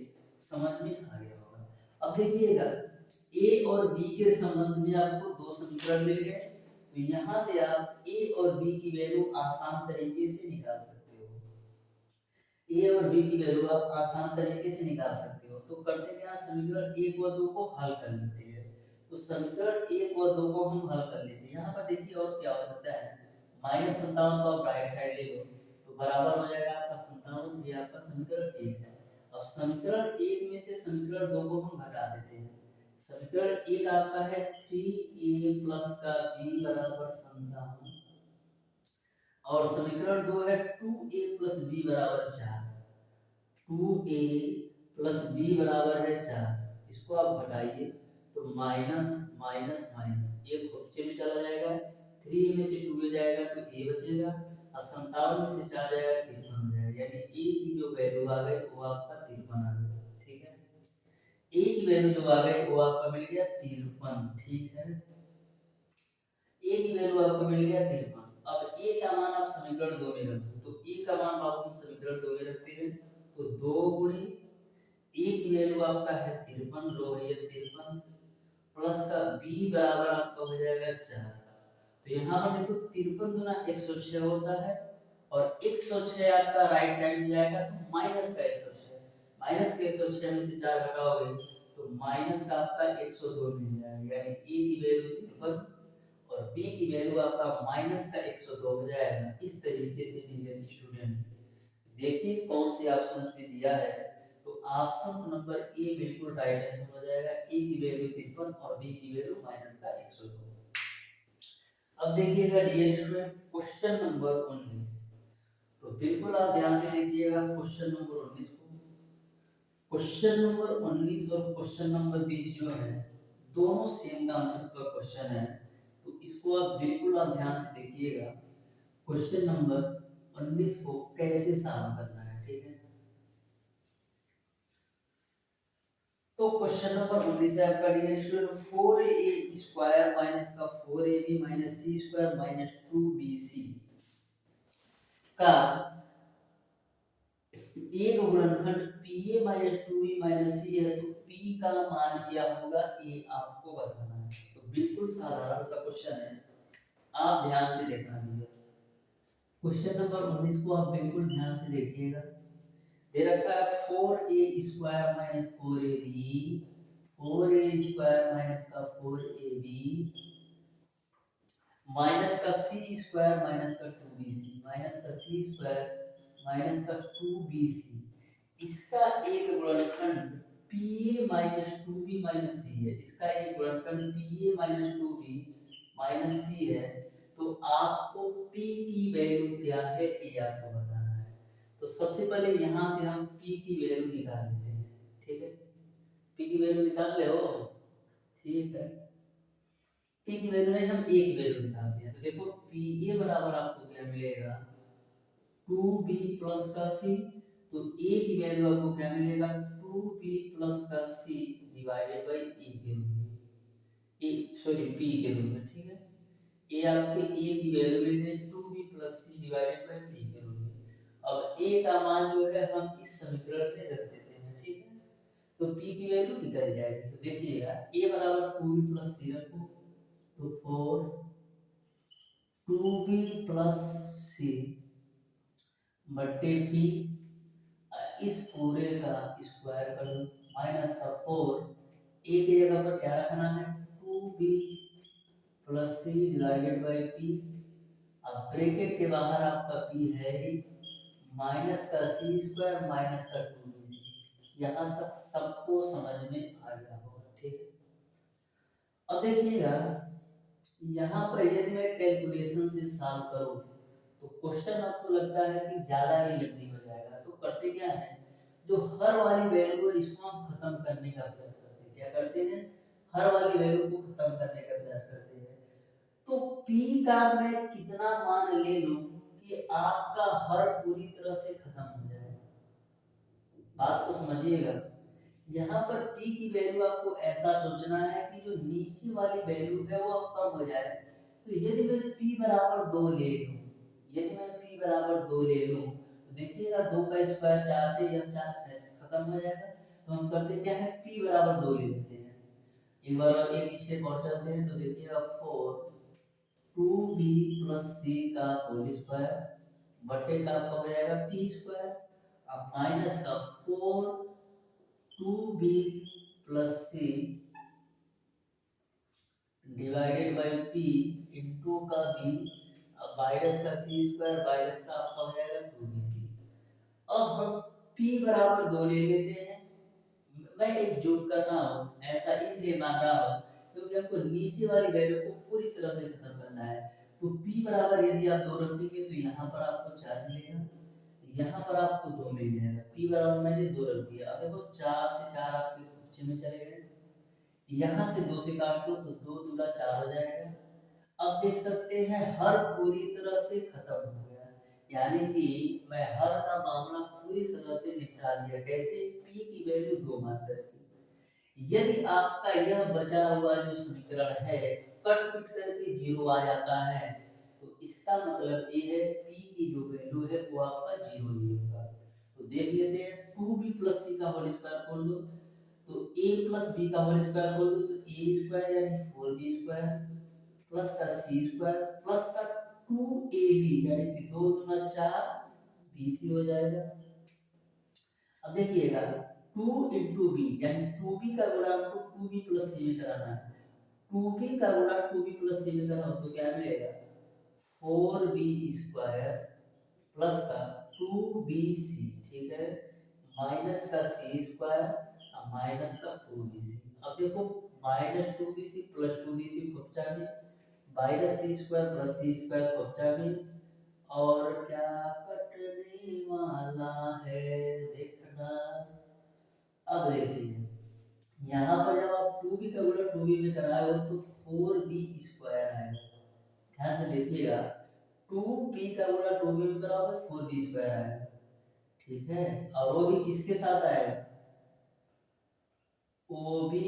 समझ में आ गया होगा। अब देखिएगा a और b के संबंध में आपको 2 समीकरण मिल गए तो यहाँ से आप a और b की वैल्यू आसान तरीके से निकाल सकते हो। a और b की वैल्यू आप आसान तरीके से निकाल सकते हो। तो करते क्या, समीकरण 1 व 2 को हल कर लेते हैं। तो समीकरण 1 व 2 को हम हल कर लेते हैं। यहाँ पर देखिए और क्या हो सकता है, -57 को आप राइट साइड ले लो तो बराबर हो जाएगा आपका 57। ये आपका समीकरण 1 है। अब समीकरण 1 में से समीकरण 2 को हम घटा देते हैं। समीकरण 1 आपका है 3a प्लस का b बराबर 57 और समीकरण 2 है 2a प्लस b बराबर 4। 2a प्लस b बराबर है 4। इसको आप घटाइए तो माइनस माइनस माइनस एक बच्चे में चला जाएगा, 3 में से 2 जाएगा तो a बचेगा और 57 में से 4 जाएगा 53 हो जाएगा, यानी a की जो वैल्यू आ गई वो आपका 53 आ गई। ठीक है, a की वैल्यू जो आ गई वो आपका मिल गया 53। ठीक है, a की वैल्यू आपको मिल गया 53। अब a का मान आप समीकरण 2 में रखो तो a का मान आप हम समीकरण 2 में रखते हैं तो 2 गुणे a की वैल्यू आपका है 53, लो है 53 प्लस का b बराबर आपका हो जाएगा 4। तो यहाँ पर देखो 53 गुना 106 होता है और 106 आपका राइट साइड में जाएगा तो माइनस का 106, माइनस के 106 में से 4 घटाओगे तो माइनस का आपका 102 मिल जाएगा, यानी a की वैल्यू 53 और b की वैल्यू आपका माइनस का 102 हो जाएगा। इस तरीके से डियर स्टूडेंट देखिए कौन से ऑप्शन में दिया है तो ऑप्शन नंबर ए बिल्कुल राइट आंसर हो जाएगा। ए की वैल्यू 53 और बी की वैल्यू माइनस का 102। अब देखिएगा डियर स्टूडेंट क्वेश्चन नंबर 19, तो बिल्कुल आप ध्यान से देखिएगा क्वेश्चन नंबर 19 को। क्वेश्चन नंबर 19 और क्वेश्चन नंबर 20 जो है दोनों सेम कॉन्सेप्ट का क्वेश्चन है, तो इसको आप बिल्कुल आप ध्यान से देखिएगा क्वेश्चन नंबर 19 को कैसे सॉल्व करना है। ठीक है, तो क्वेश्चन नंबर 19 है आपका dear student 4a square minus का 4ab minus c square minus 2bc का एक गुणनखंड P A minus two B minus C है, तो पी का मान क्या होगा ये आपको बताना है। तो बिल्कुल साधारण सा क्वेश्चन है, आप ध्यान से देखना भैया। क्वेश्चन नंबर 19 को आप बिल्कुल ध्यान से देखिएगा। दे रखा है 4a² minus 4ab, 4a² minus का 4ab माइनस का c² माइनस का 2bc, माइनस का c² माइनस का 2bc, इसका एक गुणनखंड pa minus 2b minus c है। इसका एक गुणनखंड pa minus 2b minus c है। तो आपको p की वैल्यू क्या है ये आपको बताना है। तो सबसे पहले यहाँ से हम p की वैल्यू निकाल लेते हैं, ठीक है। p की वैल्यू निकाल ले हो, ठीक है। p की वैल्यू में हम एक वैल्यू निकालते हैं, तो देखो pa बराबर आपको क्या मिलेगा 2b प्लस का c। तो a की वैल्यू आपको क्या मिलेगा 2b प्लस का c डिवाइडेड बाई e के रूप में, ए सॉरी p के रूप में, ठीक है। a आपके a की वैल्यू मिल गई 2b plus c divided by p के रूप में। अब a का मान जो है हम इस समीकरण में रख देते हैं, ठीक है। तो p की वैल्यू निकल जाएगी। तो देखिएगा a बराबर 2b प्लस c रखो, तो 4 2b प्लस c बट्टे p, इस पूरे का स्क्वायर कर दो, माइनस का 4 a की जगह पर क्या रखना है 2b plus c divided by p। अब ब्रैकेट के बाहर आपका p है ही, माइनस का c² माइनस का 2bc। यहाँ तक सबको समझ में आ गया होगा, ठीक है। अब देखिएगा यहाँ पर यदि मैं कैलकुलेशन से सॉल्व करूँ तो क्वेश्चन आपको लगता है कि ज़्यादा ही लेंथी हो जाएगा। तो करते क्या है, जो हर वाली वैल्यू है इसको हम खत्म करने का प्रयास करते हैं। क्या करते हैं, हर वाली वैल्यू को खत्म करने का प्रयास करते हैं। तो p का मैं कितना मान ले लूं कि आपका हर पूरी तरह से खत्म हो जाए। बात को समझिएगा, यहाँ पर p की वैल्यू आपको ऐसा सोचना है कि जो नीचे वाली वैल्यू है वो अब कम हो जाए। तो यदि मैं p बराबर 2 ले लूं, यदि मैं p बराबर 2 ले लूं तो देखिएगा 2 का स्क्वायर 4 से, यह 4 खत्म हो जाएगा। तो हम करते क्या है p बराबर 2 ले लेते हैं। एक बार एक स्टेप और चलते हैं, तो देखिएगा 4 2b प्लस c का होल स्क्वायर बटे का आपका हो जाएगा p², अब माइनस का 4 2b plus c divided by p into का b, अब माइनस का c² माइनस का आपका हो जाएगा 2bc। अब हम p बराबर 2 ले लेते हैं। मैं एक जोक कर रहा हूँ, ऐसा इसलिए मान रहा हूँ क्योंकि हमको नीचे वाली वैल्यू को पूरी तरह से खत्म करना है। तो p बराबर यदि आप 2 रखेंगे तो यहाँ पर आपको 4 मिलेगा, यहाँ पर आपको 2 मिल जाएगा। p बराबर मैंने 2 रख दिया। अब देखो 4 से 4 आपके पीछे में चले गए, यहाँ से 2 से काट दो तो 2 दूना 4 हो जाएगा। अब देख सकते हैं हर पूरी तरह से खत्म हो गया, यानी कि मैं हर का मामला पूरी तरह से निपटा दिया। कैसे, p की वैल्यू 2 मान करके। यदि आपका यह बचा हुआ जो समीकरण है कट पिट करके 0 आ जाता है तो इसका मतलब ये है p की जो वैल्यू है वो आपका 0 ही होगा। तो देख लेते हैं 2b प्लस c का होल स्क्वायर खोल दो, तो a प्लस b का होल स्क्वायर खोल दो तो a² यानी 4b² प्लस का c² प्लस का 2ab यानी कि 2 दूना 4 bc हो जाएगा। अब देखिएगा 2 इंटू बी यानी 2b का गुणा हमको 2b प्लस c में कराना है। 2b का गुणा 2b प्लस c में कराओ तो क्या मिलेगा 4b² प्लस का 2bc, ठीक है, माइनस का c² माइनस का 2bc। अब देखो माइनस 2bc प्लस 2bc खुपचा में, माइनस c² प्लस c² खुपचा में, और क्या कटने वाला है देखना। अब देखिए यहाँ पर जब आप 2b का गुणा 2b में कराए हो तो 4b² आएगा। ध्यान से देखिएगा 2b का गुणा 2b में कराओगे 4b² आएगा, ठीक है। और वो भी किसके साथ आएगा, वो भी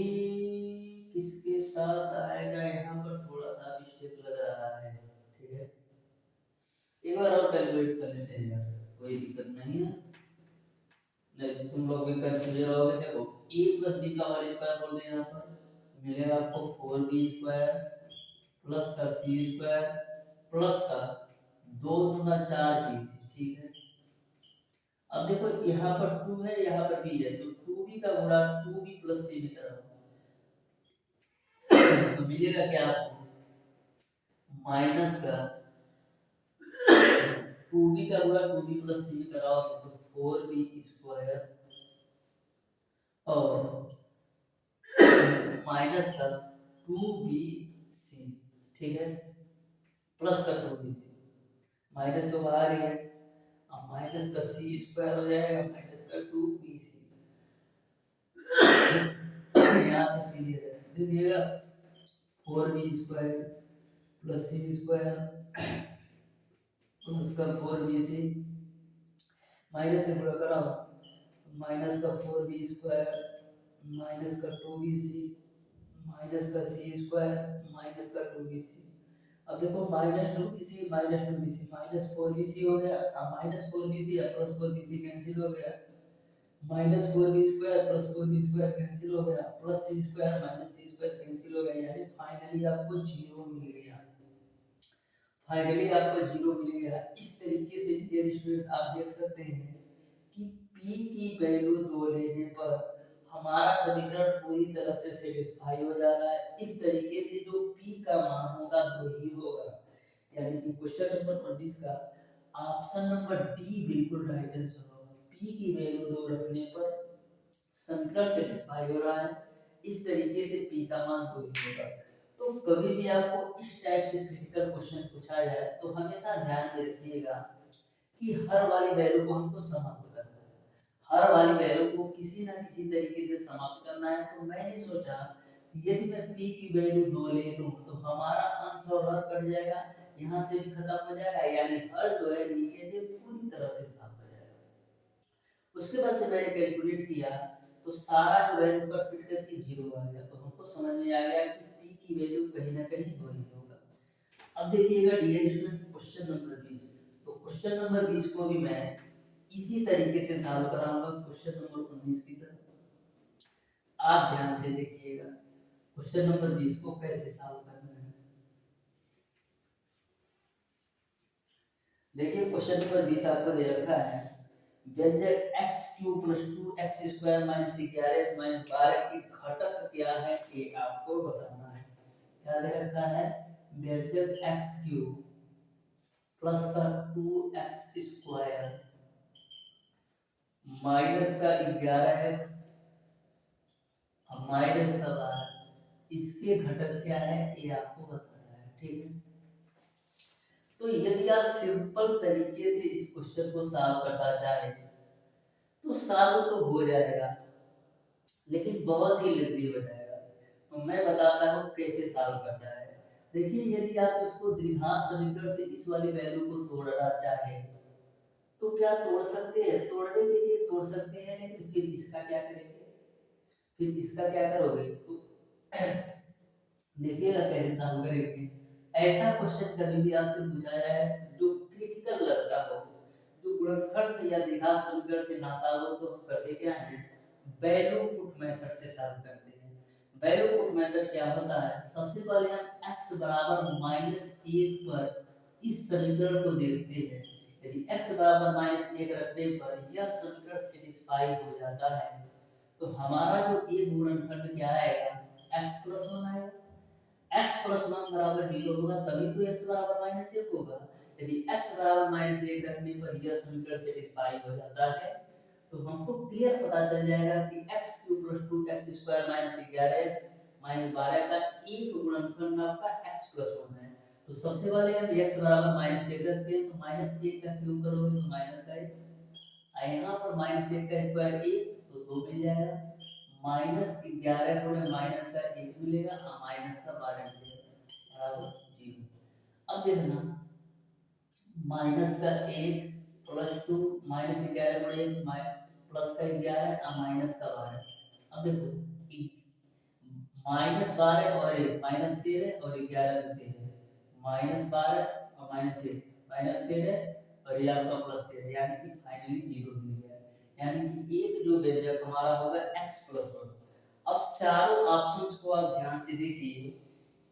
किसके साथ आएगा, यहाँ पर थोड़ा सा मिस्टेक लग रहा है, ठीक है। एक बार और कैलकुलेट कर लेते हैं यार, कोई दिक्कत नहीं है। नहीं तुम लोग भी कंफ्यूज रहोगे। देखो ए प्लस बी का होल स्क्वायर बोल दे, यहाँ पर मिलेगा आपको 4b² प्लस का सी स्क्वायर प्लस का 2 दूना 4bc, ठीक है। अब देखो यहाँ पर 2 है, यहाँ पर b है, तो 2b का गुणा 2b प्लस सी भी करो, तो मिलेगा क्या आपको, माइनस का 2b का गुणा 2b प्लस सी भी कराओगे तो 4b² और माइनस का 2bc, ठीक है, प्लस का 2bc, माइनस तो बाहर ही है, अब माइनस का सी स्क्वायर हो जाएगा माइनस का 2bc, यहाँ तक क्लियर है। देखिएगा 4b² प्लस सी स्क्वायर प्लस का 4bc, माइनस से गुणा कराओ, माइनस का 4b² माइनस का 2bc माइनस का सी स्क्वायर माइनस का 2bc। अब देखो माइनस 2bc माइनस 4bc हो गया, अब माइनस 4bc या प्लस 4bc कैंसिल हो गया, minus 4b² plus 4b² cancel हो गया, प्लस सी स्क्वायर माइनस सी स्क्वायर कैंसिल हो गया, यानी फाइनली आपको जीरो मिल गया, फाइनली आपको जीरो मिल गया। इस तरीके से डियर स्टूडेंट आप देख सकते हैं कि p की वैल्यू 2 लेने पर हमारा समीकरण पूरी तरह से सेटिस्फाई हो जा रहा है। इस तरीके से जो p का मान होगा 2 ही होगा, यानी कि क्वेश्चन नंबर 19 का ऑप्शन नंबर डी बिल्कुल राइट आंसर होगा। p की वैल्यू 2 रखने पर समीकरण सेटिस्फाई हो रहा है, इस तरीके से p का मान 2 ही होगा। तो कभी भी आपको इस टाइप से क्रिटिकल क्वेश्चन पूछा जाए तो हमेशा ध्यान में रखिएगा कि हर वाली वैल्यू को हमको समाप्त करना है, हर वाली वैल्यू को किसी ना किसी तरीके से समाप्त करना है। तो मैंने सोचा कि यदि मैं p की वैल्यू 2 ले लूं तो हमारा अंश और हर कट जाएगा, यहाँ से भी खत्म हो जाएगा, यानी हर जो है नीचे से पूरी तरह से साफ हो जाएगा। उसके बाद से मैंने कैलकुलेट किया तो सारा जो वैल्यू कट पिट करके जीरो आ गया, तो हमको समझ में आ गया कि p की वैल्यू कहीं ना कहीं 2 ही होगा। अब देखिएगा डियर स्टूडेंट क्वेश्चन नंबर 20, तो क्वेश्चन नंबर 20 को भी मैं इसी तरीके से सॉल्व कराऊंगा क्वेश्चन नंबर 19 की तरह। आप ध्यान से देखिएगा क्वेश्चन नंबर 20 को कैसे सॉल्व करना है। देखिए क्वेश्चन नंबर 20 आपको दे रखा है व्यंजक x³ + 2x² - 11x - 12 की घटक क्या है, ये आपको बताना है। क्या दे रखा है, व्यंजक x³ प्लस का 2x² माइनस का 11x माइनस का 12, इसके घटक क्या है ये आपको बताना है, ठीक है। तो यदि आप सिंपल तरीके से इस क्वेश्चन को सॉल्व करना चाहें तो सॉल्व तो हो जाएगा, लेकिन बहुत ही लेंथी हो जाएगा। तो मैं बताता हूँ कैसे सॉल्व करना है। देखिए यदि आप इसको द्विघात समीकरण से इस वाली वैल्यू को तोड़ना चाहे तो क्या तोड़ सकते हैं, तोड़ने के लिए तोड़ सकते हैं, लेकिन फिर इसका क्या करेंगे, फिर इसका क्या करोगे, तो देखिएगा कैसे सॉल्व करेंगे। ऐसा क्वेश्चन कभी भी आपसे पूछा जाए जो क्रिटिकल लगता हो, जो गुणनखंड या द्विघात समीकरण से ना सॉल्व हो, तो हम करते क्या हैं, वैल्यू पुट मेथड से सॉल्व करते हैं। वैल्यू पुट मेथड क्या होता है, सबसे पहले हम x बराबर -1 पर इस समीकरण को देखते हैं। यदि x बराबर -1 रखने पर यह समीकरण सेटिस्फाई हो जाता है तो हमारा जो a गुणनखंड क्या आएगा, x+1 आएगा। x+1 बराबर 0 होगा तभी तो x बराबर -1 होगा। यदि x बराबर -1 रखने पर यह समीकरण सेटिस्फाई हो जाता है तो हमको क्लियर पता चल जाएगा कि x³ + 2x² - 11x - 12 का एक गुणनखंड आपका x+1 है। तो सबसे पहले हम x बराबर -1 रखते हैं, तो -1 का क्यूब करोगे तो माइनस का 1, यहाँ पर -1 का स्क्वायर 1 तो 2 मिल जाएगा, -11 गुणे माइनस का 1 मिलेगा और माइनस का 12 मिलेगा बराबर 0। अब देखना माइनस का 1 प्लस 2 -11 गुणे प्लस का 11 और माइनस का 12। अब देखो -12 और 1 -13 और 11 मिलते हैं, -12 और -1 -13 और ये आपका +13, यानी कि फाइनली 0 मिल गया। यानी कि एक जो व्यंजक हमारा होगा x प्लस वन। अब चारों ऑप्शंस को आप ध्यान से देखिए,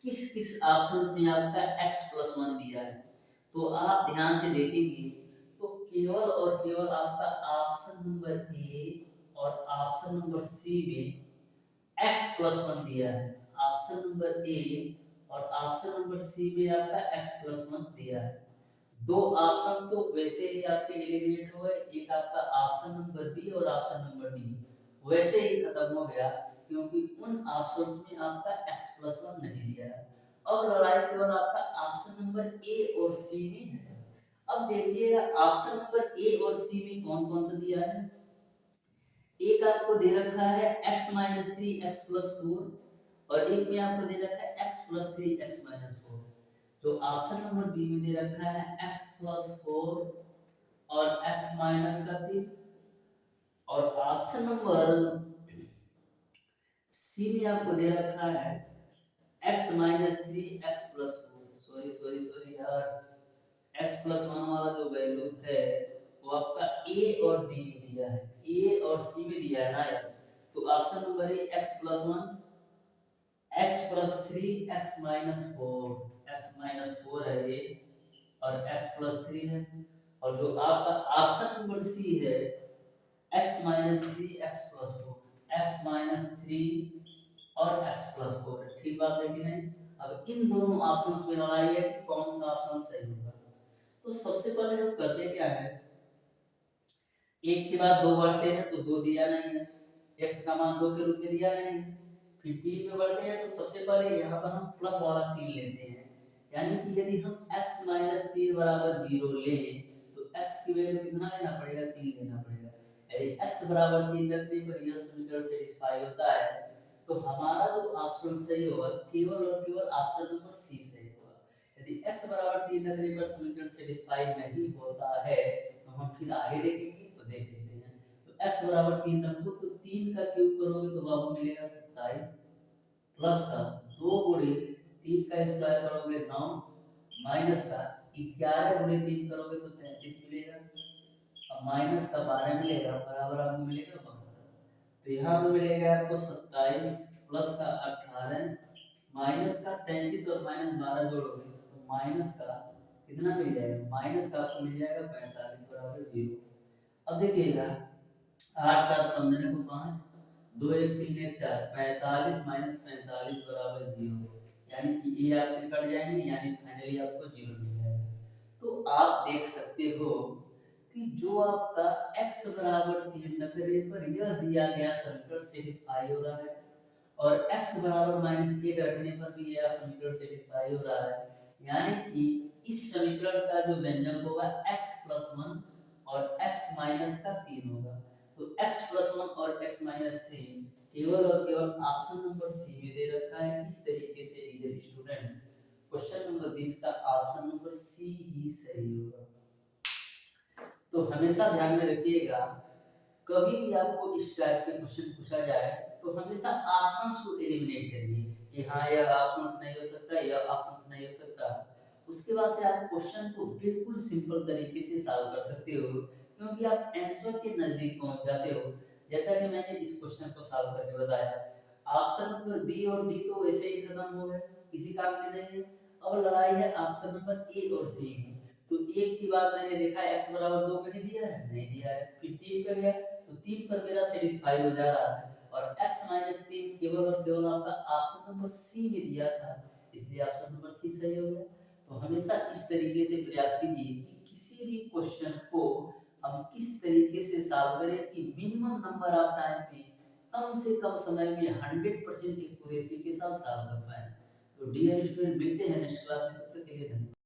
किस किस ऑप्शंस में आपका x प्लस वन दिया है। तो आप ध्यान से देखेंगे तो केवल और केवल आपका ऑप्शन नंबर ए और ऑप्शन नंबर सी में x प्लस वन दिया है। ऑप्शन नंबर ए और ऑप्शन नंबर सी में आपका x प्लस वन दिया है। दो ऑप्शन तो वैसे ही आपके एलिमिनेट हो गए, एक आपका ऑप्शन नंबर बी और ऑप्शन नंबर डी वैसे ही खत्म हो गया, क्योंकि उन ऑप्शंस में आपका x प्लस वन नहीं दिया है। अब लड़ाई केवल आपका ऑप्शन नंबर ए और सी में है। अब देखिएगा ऑप्शन नंबर ए और सी में कौन कौन सा दिया है। एक आपको दे रखा है x minus three x plus four और एक में आपको दे रखा है x plus three x minus four. जो ऑप्शन नंबर बी में दे रखा है x प्लस फोर और x माइनस का थ्री, और ऑप्शन नंबर सी में आपको दे रखा है x minus three x plus four. Sorry sorry sorry यार, x प्लस वन वाला जो वैल्यू है वो आपका a और d में दिया है, a और c में दिया है ना यार। तो option number A x plus one x plus three x minus four है ये, और x प्लस थ्री है। और जो आपका ऑप्शन नंबर सी है x minus three x plus four, x minus three और x प्लस फोर। ठीक बात है कि नहीं। अब इन दोनों ऑप्शंस में लड़ाई है कि कौन सा ऑप्शन सही होगा। तो सबसे पहले हम करते क्या है, एक के बाद दो बढ़ते हैं तो दो दिया नहीं है, x का मान दो के रूप में दिया नहीं है। फिर तीन में बढ़ते हैं तो सबसे पहले यहाँ पर हम प्लस वाला तीन लेते हैं, यानी कि यदि हम x माइनस तीन बराबर जीरो ले तो x की वैल्यू कितना लेना पड़ेगा, तीन लेना पड़ेगा। यदि x बराबर तीन रखने पर यह समीकरण सेटिस्फाई होता है तो हमारा जो ऑप्शन सही होगा केवल और केवल ऑप्शन नंबर सी सही होगा। यदि x बराबर तीन रखने पर समीकरण सेटिस्फाई नहीं होता है तो हम फिर आगे देखेंगे, तो देख लेते हैं। तो x बराबर तीन रखो तो तीन का क्यूब करोगे तो आपको मिलेगा 27 प्लस का दो गुणे तीन का स्क्वायर करोगे 9 माइनस का 11 गुणे तीन करोगे तो 33 मिलेगा। अब माइनस का 12 मिलेगा बराबर आपको मिलेगा 72। तो यहाँ पे मिलेगा आपको 27 प्लस का 18 माइनस का 33 और माइनस 12 जोड़ोगे तो माइनस का कितना मिल जाएगा, माइनस का आपको मिल जाएगा 45 बराबर 0। अब देखिएगा 8 7 15 को 5 दो एक तीन एक चार, 45 माइनस 45 बराबर 0, यानी कि ये आपके कट जाएंगे, यानी फाइनली आपको 0 मिल जाएगा। तो आप देख सकते हो कि जो आपका x बराबर 3 रखने पर यह दिया गया समीकरण सेटिस्फाई हो रहा है, और x बराबर माइनस एक रखने पर भी यह समीकरण सेटिस्फाई हो रहा है, यानी कि इस समीकरण का जो व्यंजक होगा x प्लस वन और x माइनस का तीन होगा। तो x प्लस वन और x माइनस थ्री केवल और केवल ऑप्शन नंबर सी में दे रखा है। इस तरीके से डियर स्टूडेंट क्वेश्चन नंबर 20 का ऑप्शन नंबर सी ही सही होगा। तो हमेशा ध्यान में रखिएगा, कभी भी आपको इस टाइप के क्वेश्चन पूछा जाए तो हमेशा ऑप्शंस को एलिमिनेट करिए कि हाँ यह ऑप्शंस नहीं हो सकता, यह ऑप्शंस नहीं हो सकता। उसके बाद से आप क्वेश्चन को बिल्कुल सिंपल तरीके से सॉल्व कर सकते हो, क्योंकि आप आंसर के नजदीक पहुंच जाते हो। जैसा कि मैंने इस क्वेश्चन को सॉल्व करके बताया, ऑप्शन नंबर बी और डी तो वैसे ही खत्म हो गए, किसी काम के नहीं है। अब लड़ाई है ऑप्शन नंबर ए और सी की। तो एक की बात मैंने देखा x बराबर 2 कहीं दिया है, नहीं दिया है। फिर 3 पे गया तो 3 पर मेरा सेटिस्फाई हो जा रहा है, और x माइनस 3 केवल और केवल आपका ऑप्शन नंबर सी में दिया था, इसलिए ऑप्शन नंबर सी सही हो गया। तो हमेशा इस तरीके से प्रयास कीजिए कि किसी भी क्वेश्चन को हम किस तरीके से सॉल्व करें कि मिनिमम नंबर ऑफ टाइम पे कम से कम समय में 100% एक्यूरेसी के साथ सॉल्व कर पाए। तो डियर स्टूडेंट मिलते हैं नेक्स्ट क्लास में, तब तक के लिए धन्यवाद।